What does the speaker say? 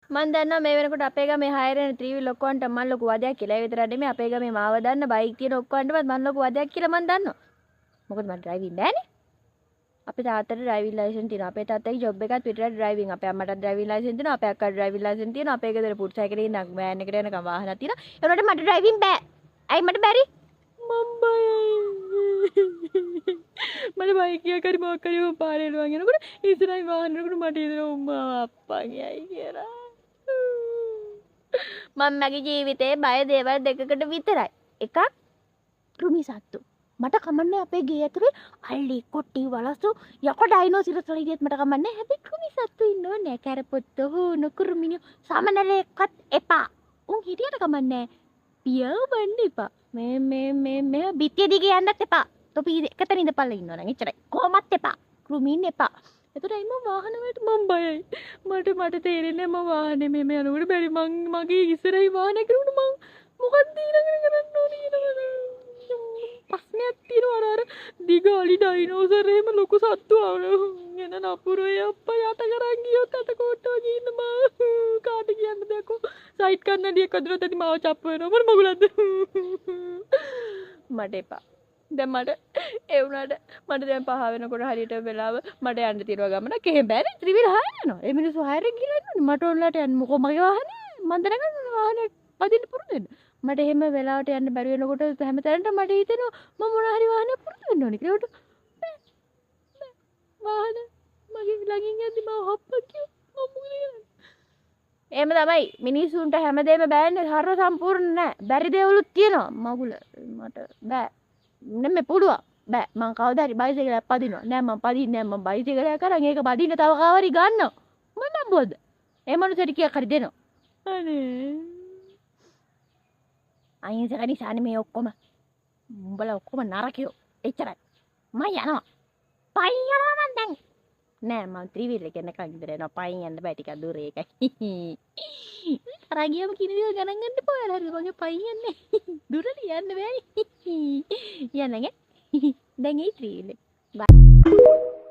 මම දන්නවා මේ වෙනකොට අපේ ගමේ හයරෙන ත්‍රිවිල් ඔක්කොන්ට මම ලොකු වදයක් කියලා. ඒ විතරක් නෙමෙයි අපේ ගමේ මාව දන්න බයික් තියෙන ඔක්කොන්ටවත් මම ලොකු වදයක් කියලා මම දන්නවා. මොකද මම ඩ්‍රයිවිං බෑනේ. අපේ තාත්තට ඩ්‍රයිවිං ලයිසන්ස් තියෙනවා. අපේ තාත්තගේ ජොබ් එකත් පිටරට ඩ්‍රයිවිං. අපේ අම්මට ඩ්‍රයිවිං ලයිසන්ස් තියෙනවා. අපේ අක්කට ඩ්‍රයිවිං ලයිසන්ස් තියෙනවා. අපේ ගෙදර පුඩු සයිකලේ ඉඳන් වෑන් එකට යනකම් වාහනක් තියෙනවා. ඒනොට මට ඩ්‍රයිවිං බෑ. ඇයි මට බැරි? මම බයයි. මට බයික් එකක් හරි මොකක් හරි පාරේ යනවා යනකොට ඉස්සරහින් වාහනයකට මට හිතෙනවා උම්මා අප්පා ගියයි කියලා. මම මගේ ජීවිතේ බය දේවල් දෙකකට විතරයි. එකක් කෘමි සත්තු. මට කමන්නේ අපේ ගේ ඇතුලේ අල්ලි කොට්ටි වලසු යකෝ ඩයිනෝසරස් වල ඉදියට මට කමන්නේ. හැබැයි කෘමි සත්තු ඉන්නව නෑ. කැරපොත්ත හොන කුරුමිනිය සමනලයක්වත් එපා. උන් හිටියට කමන්නේ. පියව බන්න එපා. මේ බිත්තිය දිගේ යන්නත් එපා. තොපි එකතන ඉඳපල්ලා ඉන්නවා නම් එච්චරයි. කොහොමත් එපා. කෘමීන් එපා. එතකොට මම වාහන වලට මම බයයි. මට තේරෙන්නේ මම වාහනේ මෙහෙම යනකොට බැරි මගේ ඉස්සරහින් වාහනේ කරුණු මම මොකක්ද ඊළඟට කරන්න ඕනේ ඊළඟට. ප්‍රශ්නයක් තියෙනවා අර දිගාලි ඩයිනෝසර් එහෙම ලොකු සත්තු එන නපුරේ අප්පා යට කරන් ගියොත් අත කොට්ටෝ ගින්න මම කාට කියන්න දෙයක්ෝ සයිඩ් කන්නඩියක් අදුරත් ඇති මාව චප්ප වෙනවා මොන මගුලක්ද මට එපා දැන් මට ඒ වුණාට මට දැන් 5 වෙනකොට හරියට වෙලාව මට යන්න තියෙනවා ගමනක් එහෙම බෑනේ ත්‍රිවිල් 6 යනවා ඒ මිනිස්සු 6 න් ගිහලා ඉන්නවනේ මට ඕනලාට යන්න මොකෝ මගේ වාහනේ මම දැනගන්න වාහනේ පදින්න පුරුදු වෙන්න මට එහෙම වෙලාවට යන්න බැරි වෙනකොට හැමතැනට මට හිතෙනවා මම මොන හරි වාහනයක් පුරුදු වෙන්න ඕනේ කියලා. වාහන මගේ ළඟින් යද්දි මම හොප්පක් කිව්වා මම මොකද කරන්නේ? එහෙම තමයි මිනිස්සුන්ට හැමදේම බෑනේ හරිය සම්පූර්ණ නෑ. බැරි දේවලුත් තියෙනවා. මගුල මට බෑ. නෙමෙයි පුළුවන්. බෑ. මං කවදා හරි බයිසිකලයක් පදිනවා. නෑ මං පදින්නේ නෑ මං බයිසිකලයක් කරන් ඒක පදින්න තව කවරි ගන්නවා. මම නම්බුවද? ඒ මනුස්සයට කීයක් හරි දෙනවා. අනේ අයින්සක නිසානේ මේ ඔක්කොම උඹලා ඔක්කොම නරකයෝ එච්චරයි මම යනවා පයින් යනවා මං දැන් නෑ මම ත්‍රිවිල් එක යනකම් ඉඳලා යනවා පයින් යන්න බෑ ටිකක් දුර ඒකයි අර ගියම කිනි දේවල් ගණන් ගන්න එපා ඔයාලා හරිද මගේ පයින් යන්නේ දුරට යන්න බෑනේ යන්නගේ දැන් ඒ ත්‍රිවිල් එක බයි